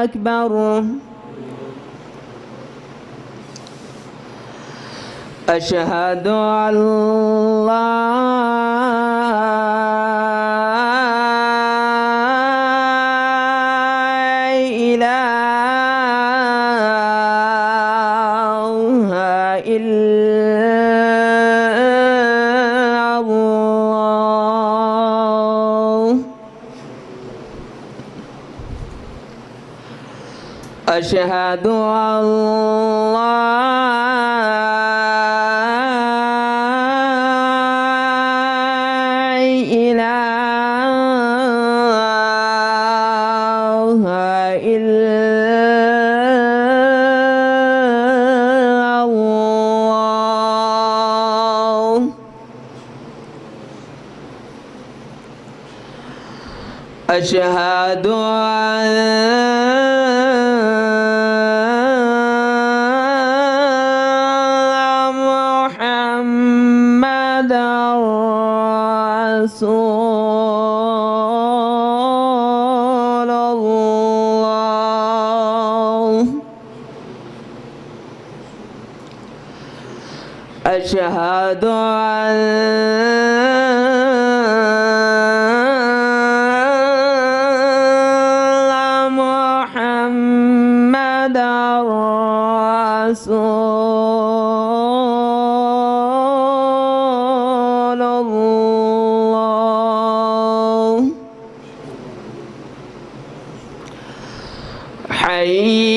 أكبر. أشهد أن لا إله إلا الله. أشهد أن لا إله إلا الله. أشهد أن محمدًا رسول الله. أشهد أن محمدًا رسول الله. حي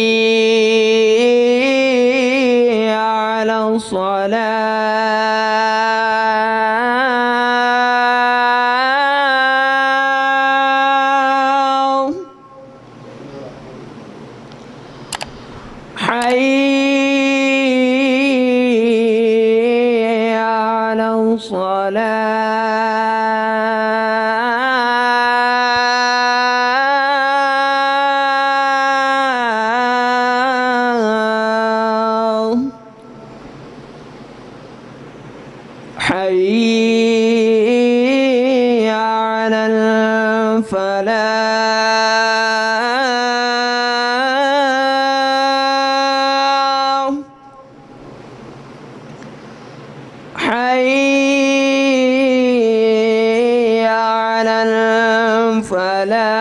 على الصلاة. حي على الصلاة. حي على الفلاح. حي على الفلاح.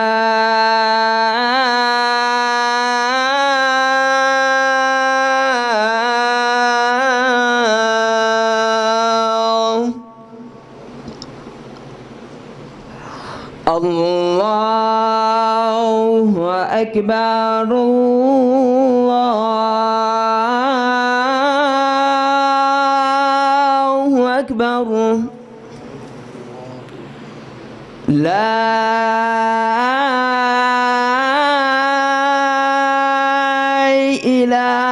الله أكبر. الله أكبر. لا إله